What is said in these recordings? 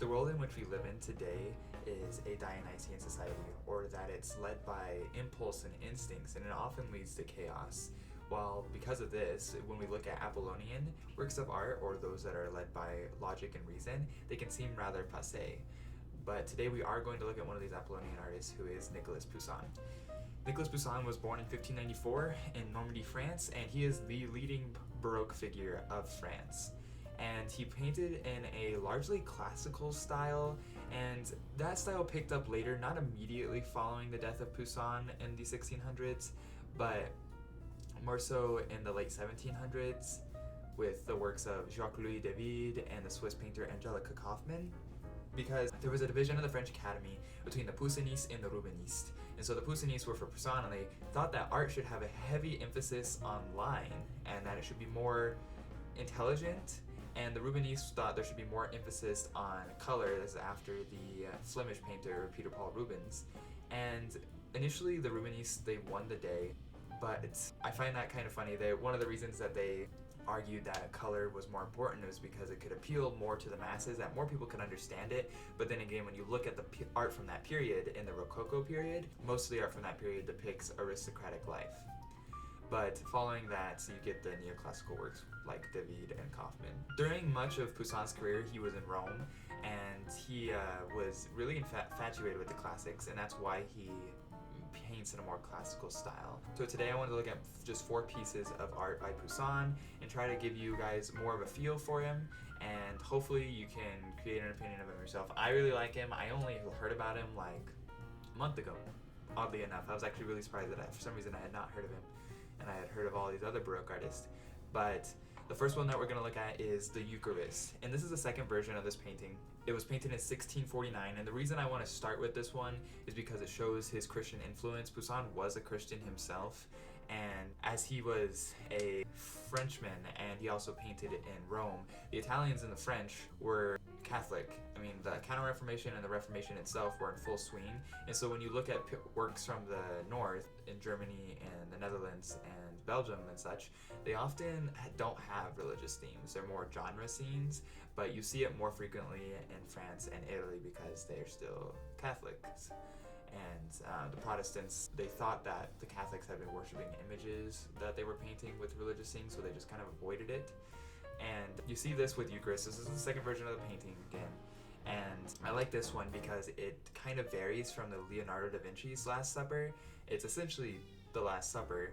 The world in which we live in today is a Dionysian society, or that it's led by impulse and instincts, and it often leads to chaos. While because of this, when we look at Apollonian works of art, or those that are led by logic and reason, they can seem rather passé. But today we are going to look at one of these Apollonian artists, who is Nicolas Poussin. Nicolas Poussin was born in 1594 in Normandy, France, and he is the leading Baroque figure of France. And he painted in a largely classical style, and that style picked up later, not immediately following the death of Poussin in the 1600s, but more so in the late 1700s with the works of Jacques-Louis and the Swiss painter Angelica Kauffmann, because there was a division of the French Academy between the Poussinistes and the Rubenistes. And so the Poussinistes were for Poussin, and they thought that art should have a heavy emphasis on line and that it should be more intelligent, and the Rubenistes thought there should be more emphasis on color. This is after the Flemish painter Peter Paul Rubens. And initially the Rubenistes, they won the day, but I find that kind of funny. One of the reasons that they argued that color was more important was because it could appeal more to the masses, that more people could understand it. But then again, when you look at the art from that period, in the Rococo period, most of the art from that period depicts aristocratic life. But following that, you get the neoclassical works like David and Kauffmann. During much of Poussin's career, he was in Rome, and he was really infatuated with the classics, and that's why he paints in a more classical style. So today I wanted to look at just 4 pieces of art by Poussin and try to give you guys more of a feel for him, and hopefully you can create an opinion of him yourself. I really like him. I only heard about him like a month ago, oddly enough. I was actually really surprised that for some reason I had not heard of him, and I had heard of all these other Baroque artists. But the first one that we're going to look at is the Eucharist, and this is the second version of this painting. It was painted in 1649, and the reason I want to start with this one is because it shows his Christian influence. Poussin was a Christian himself, and as he was a Frenchman and he also painted in Rome, the Italians and the French were Catholic. I mean, the Counter-Reformation and the Reformation itself were in full swing, and so when you look at works from the north, in Germany and the Netherlands and Belgium and such, they often don't have religious themes. They're more genre scenes, but you see it more frequently in France and Italy because they're still Catholics. And the Protestants, they thought that the Catholics had been worshiping images that they were painting with religious things, so they just kind of avoided it. And you see this with Eucharist. This is the second version of the painting again. And I like this one because it kind of varies from the Leonardo da Vinci's Last Supper. It's essentially the Last Supper,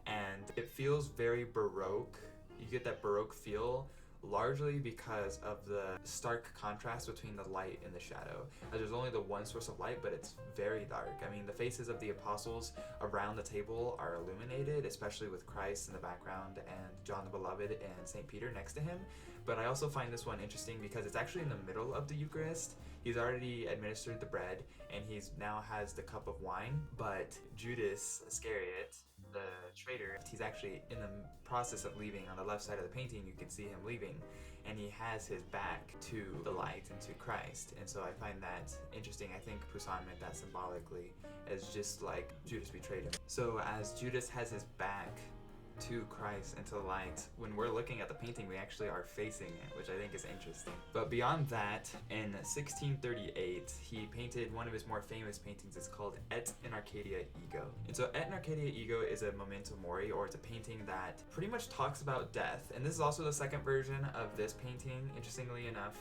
and it feels very Baroque. You get that Baroque feel largely because of the stark contrast between the light and the shadow. There's only the one source of light, but it's very dark. I mean, the faces of the apostles around the table are illuminated, especially with Christ in the background and John the Beloved and St. Peter next to him. But I also find this one interesting because it's actually in the middle of the Eucharist. He's already administered the bread, and he's now has the cup of wine, but Judas Iscariot, the traitor, he's actually in the process of leaving. On the left side of the painting, you can see him leaving, and he has his back to the light and to Christ. And so I find that interesting. I think Poussin meant that symbolically, as just like Judas betrayed him. So as Judas has his back to Christ and to the light, when we're looking at the painting, we actually are facing it, which I think is interesting. But beyond that, in 1638, he painted one of his more famous paintings. It's called Et in Arcadia Ego. And so Et in Arcadia Ego is a memento mori, or it's a painting that pretty much talks about death. And this is also the second version of this painting, interestingly enough.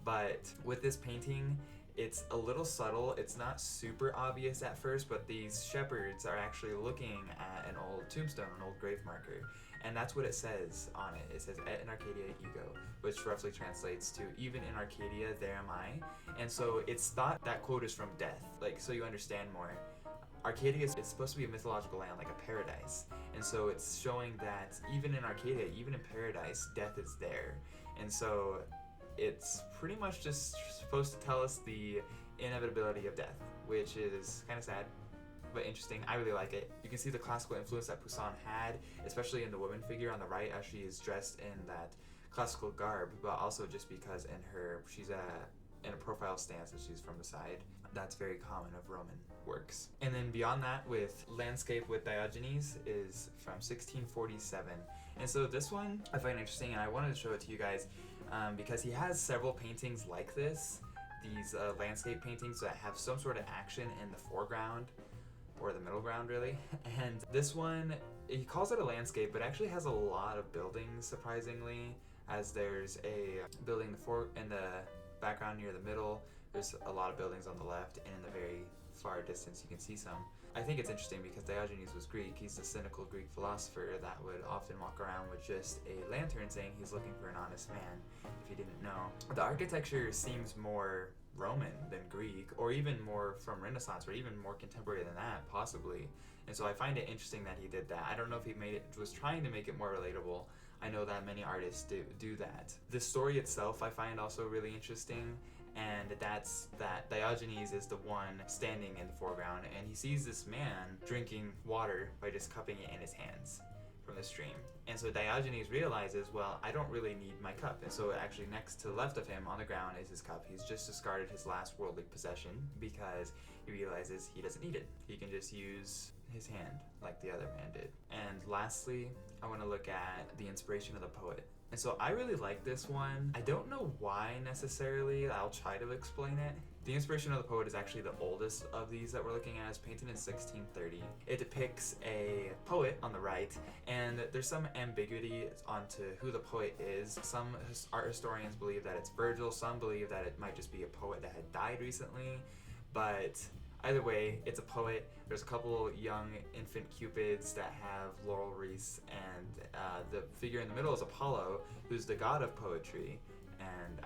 But with this painting, it's a little subtle. It's not super obvious at first, but these shepherds are actually looking at an old tombstone, an old grave marker, and that's what it says on it. It says Et in Arcadia Ego, which roughly translates to even in Arcadia there am I. And so it's thought that quote is from death, like, so you understand more. Arcadia is supposed to be a mythological land, like a paradise, and so it's showing that even in Arcadia, even in paradise, death is there. And so it's pretty much just supposed to tell us the inevitability of death, which is kind of sad, but interesting. I really like it. You can see the classical influence that Poussin had, especially in the woman figure on the right, as she is dressed in that classical garb, but also just because she's in a profile stance and she's from the side. That's very common of Roman works. And then beyond that, with Landscape with Diogenes is from 1647. And so this one I find interesting, and I wanted to show it to you guys because he has several paintings like this these landscape paintings that have some sort of action in the foreground, or the middle ground really. And this one, he calls it a landscape, but actually has a lot of buildings, surprisingly, as there's a building in the background near the middle. There's a lot of buildings on the left, and in the very far distance you can see some. I think it's interesting because Diogenes was Greek. He's the cynical Greek philosopher that would often walk around with just a lantern saying he's looking for an honest man, if you didn't know. The architecture seems more Roman than Greek, or even more from Renaissance, or even more contemporary than that, possibly. And so I find it interesting that he did that. I don't know if he was trying to make it more relatable. I know that many artists do that. The story itself I find also really interesting, and that's that Diogenes is the one standing in the foreground, and he sees this man drinking water by just cupping it in his hands from the stream. And so Diogenes realizes, well, I don't really need my cup. And so actually next to the left of him on the ground is his cup. He's just discarded his last worldly possession because he realizes he doesn't need it. He can just use his hand like the other man did. And lastly, I want to look at the inspiration of the poet. And so I really like this one. I don't know why necessarily. I'll try to explain it. The inspiration of the poet is actually the oldest of these that we're looking at. It's painted in 1630. It depicts a poet on the right, and there's some ambiguity onto who the poet is. Some art historians believe that it's Virgil. Some believe that it might just be a poet that had died recently. But either way, it's a poet. There's a couple young infant cupids that have laurel wreaths, and the figure in the middle is Apollo, who's the god of poetry. And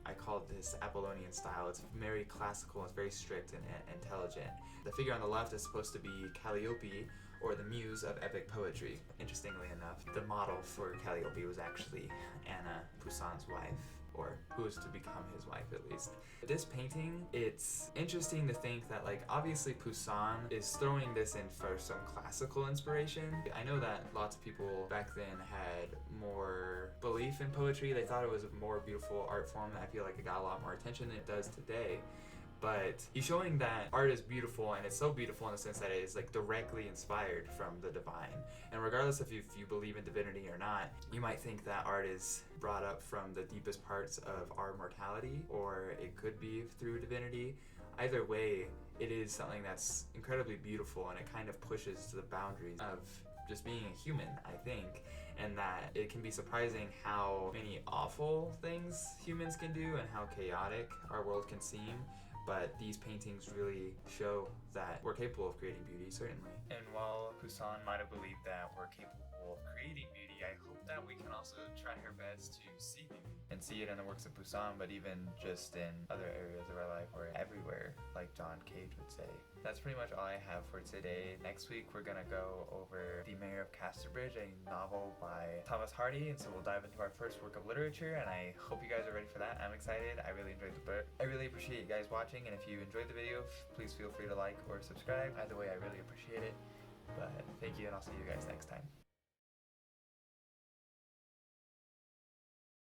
I call this Apollonian style. It's very classical, it's very strict and intelligent. The figure on the left is supposed to be Calliope, or the muse of epic poetry. Interestingly enough, the model for Calliope was actually Anna Poussin's wife, or who was to become his wife at least. This painting, it's interesting to think that, like, obviously Poussin is throwing this in for some classical inspiration. I know that lots of people back then had more belief in poetry. They thought it was a more beautiful art form that I feel like it got a lot more attention than it does today. But he's showing that art is beautiful, and it's so beautiful in the sense that it is like directly inspired from the divine. And regardless if you believe in divinity or not, you might think that art is brought up from the deepest parts of our mortality, or it could be through divinity. Either way, it is something that's incredibly beautiful, and it kind of pushes to the boundaries of just being a human, I think. And that it can be surprising how many awful things humans can do and how chaotic our world can seem. But these paintings really show that we're capable of creating beauty, certainly. And while Poussin might have believed that we're capable of creating beauty, I hope that we can also try our best to see beauty and see it in the works of Poussin, but even just in other areas of our life or everywhere, like John Cage would say. That's pretty much all I have for today. Next week, we're gonna go over The Mayor of Casterbridge, a novel by Thomas Hardy, and so we'll dive into our first work of literature, and I hope you guys are ready for that. I'm excited. I really enjoyed the book. I really appreciate you guys watching, and if you enjoyed the video, please feel free to like or subscribe. Either way, I really appreciate it. But thank you, and I'll see you guys next time.